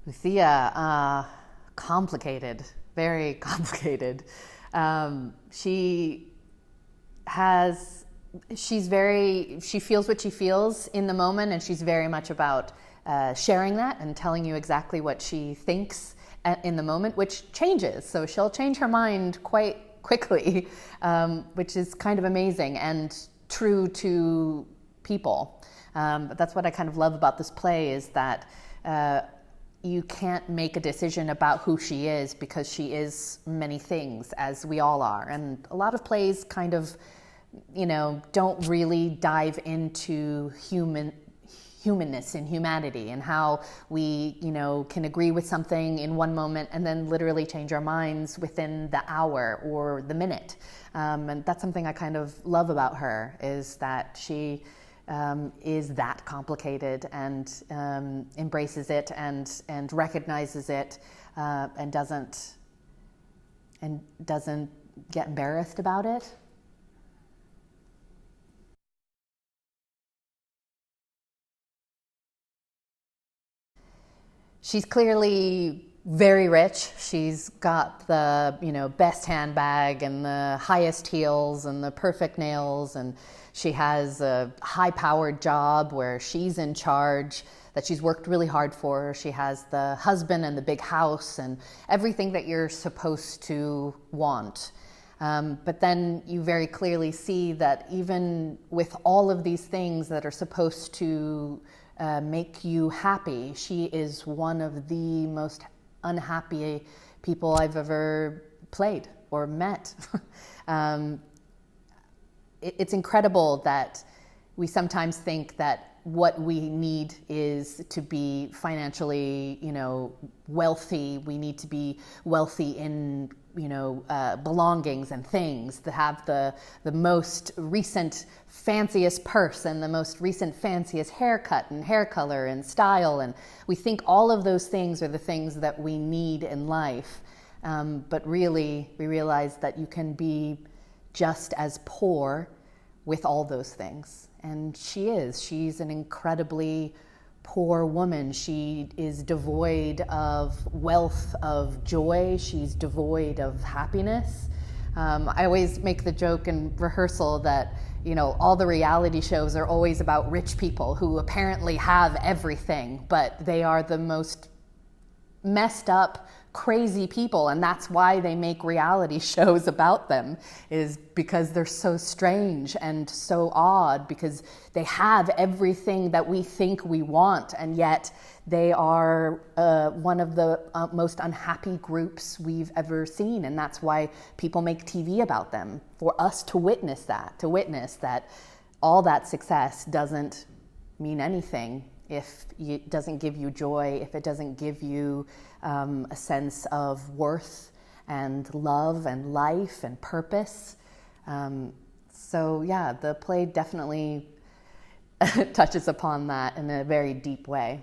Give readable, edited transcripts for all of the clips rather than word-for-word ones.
Lucia, complicated, very complicated. She has, she feels what she feels in the moment, and she's very much about sharing that and telling you exactly what she thinks in the moment, which changes. So she'll change her mind quite quickly, which is kind of amazing and true to people. But that's what I kind of love about this play, is that you can't make a decision about who she is, because she is many things, as we all are. And a lot of plays kind of, don't really dive into humanness and humanity, and how we, can agree with something in one moment and then literally change our minds within the hour or the minute. And that's something I kind of love about her, is that she is that complicated, and embraces it and recognizes it, and doesn't get embarrassed about it. She's clearly very rich. She's got the, best handbag and the highest heels and the perfect nails, and she has a high-powered job where she's in charge, that she's worked really hard for. She has the husband and the big house and everything that you're supposed to want. But then you very clearly see that even with all of these things that are supposed to make you happy, she is one of the most unhappy people I've ever played or met. It's incredible that we sometimes think that what we need is to be financially, wealthy. We need to be wealthy in, belongings and things, to have the most recent, fanciest purse and the most recent, fanciest haircut and hair color and style. And we think all of those things are the things that we need in life. But really, we realize that you can be just as poor with all those things. And she's an incredibly poor woman. She is devoid of wealth, of joy. She's devoid of happiness. I always make the joke in rehearsal that, all the reality shows are always about rich people who apparently have everything, but they are the most messed up, crazy people, and that's why they make reality shows about them, is because they're so strange and so odd, because they have everything that we think we want, and yet they are one of the most unhappy groups we've ever seen. And that's why people make TV about them, for us to witness that all that success doesn't mean anything if it doesn't give you joy, if it doesn't give you a sense of worth and love and life and purpose. So yeah, the play definitely touches upon that in a very deep way.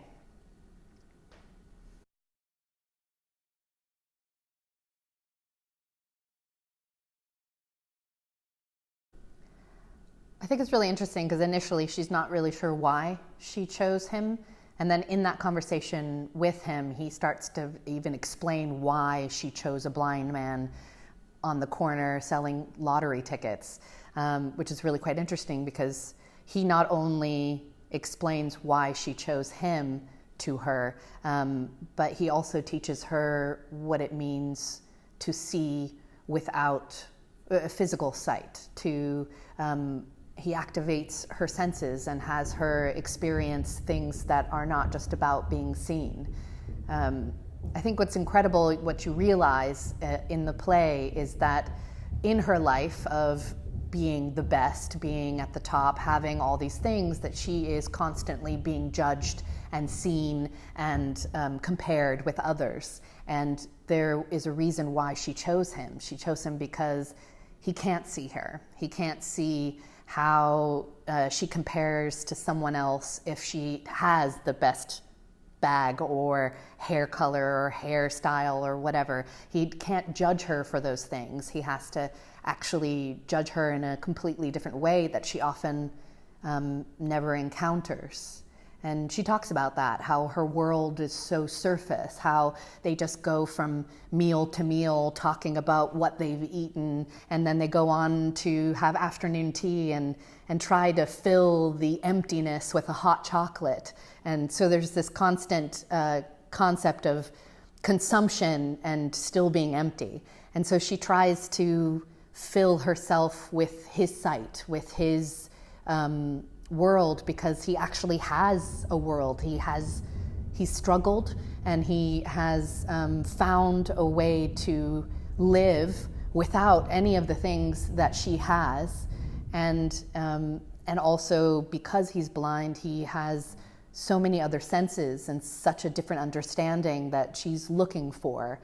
I think it's really interesting because initially she's not really sure why she chose him. And then in that conversation with him, he starts to even explain why she chose a blind man on the corner selling lottery tickets, which is really quite interesting, because he not only explains why she chose him to her, but he also teaches her what it means to see without physical sight, he activates her senses and has her experience things that are not just about being seen. I think what's incredible, what you realize in the play, is that in her life of being the best, being at the top, having all these things, that she is constantly being judged and seen and compared with others. And there is a reason why she chose him. She chose him because he can't see her. He can't see how she compares to someone else if she has the best bag or hair color or hairstyle or whatever. He can't judge her for those things. He has to actually judge her in a completely different way that she often never encounters. And she talks about that, how her world is so surface, how they just go from meal to meal talking about what they've eaten, and then they go on to have afternoon tea and try to fill the emptiness with a hot chocolate. And so there's this constant concept of consumption and still being empty. And so she tries to fill herself with his sight, with his world, because he actually has a world. He's struggled, and he has found a way to live without any of the things that she has, and also because he's blind, he has so many other senses and such a different understanding that she's looking for.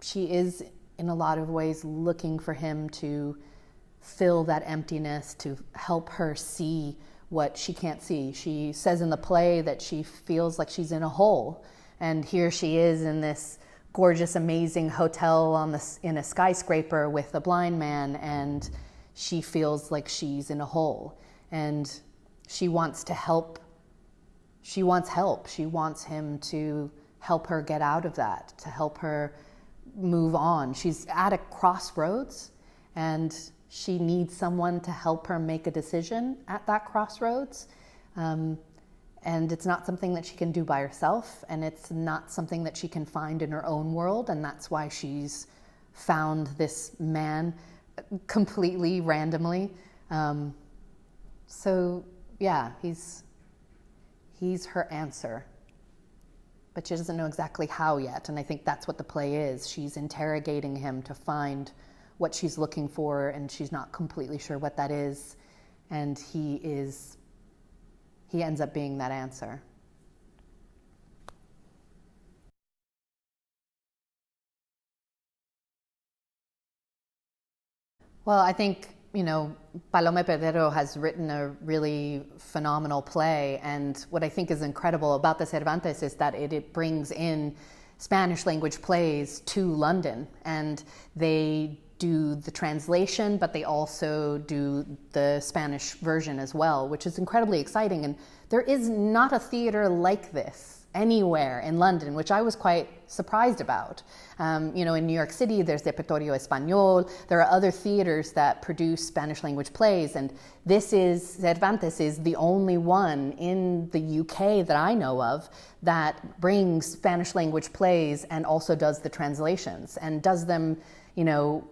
She is in a lot of ways looking for him to fill that emptiness, to help her see what she can't see. She says in the play that she feels like she's in a hole, and here she is in this gorgeous, amazing hotel in a skyscraper with a blind man, and she feels like she's in a hole, and she wants to help. She wants help. She wants him to help her get out of that, to help her move on. She's at a crossroads, and she needs someone to help her make a decision at that crossroads. And it's not something that she can do by herself, and it's not something that she can find in her own world, and that's why she's found this man completely randomly. So yeah, he's her answer, but she doesn't know exactly how yet, and I think that's what the play is. She's interrogating him to find what she's looking for, and she's not completely sure what that is, and he ends up being that answer. Well, I think, Paloma Pedrero has written a really phenomenal play, and what I think is incredible about the Cervantes is that it brings in Spanish language plays to London, and they do the translation, but they also do the Spanish version as well, which is incredibly exciting. And there is not a theater like this anywhere in London, which I was quite surprised about. In New York City, there's Repertorio Español. There are other theaters that produce Spanish language plays, and Cervantes is the only one in the UK that I know of that brings Spanish language plays and also does the translations and does them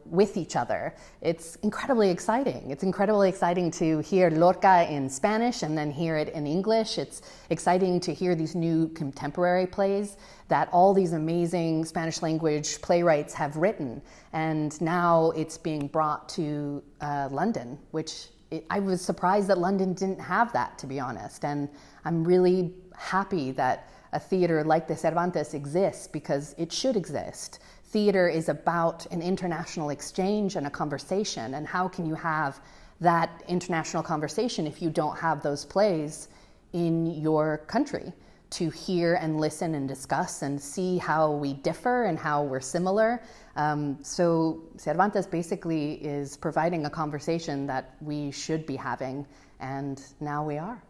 with each other. It's incredibly exciting. It's incredibly exciting to hear Lorca in Spanish and then hear it in English. It's exciting to hear these new contemporary plays that all these amazing Spanish language playwrights have written. And now it's being brought to London, which I was surprised that London didn't have that, to be honest. And I'm really happy that a theater like the Cervantes exists, because it should exist. Theater is about an international exchange and a conversation, and how can you have that international conversation if you don't have those plays in your country to hear and listen and discuss and see how we differ and how we're similar? So Cervantes basically is providing a conversation that we should be having, and now we are.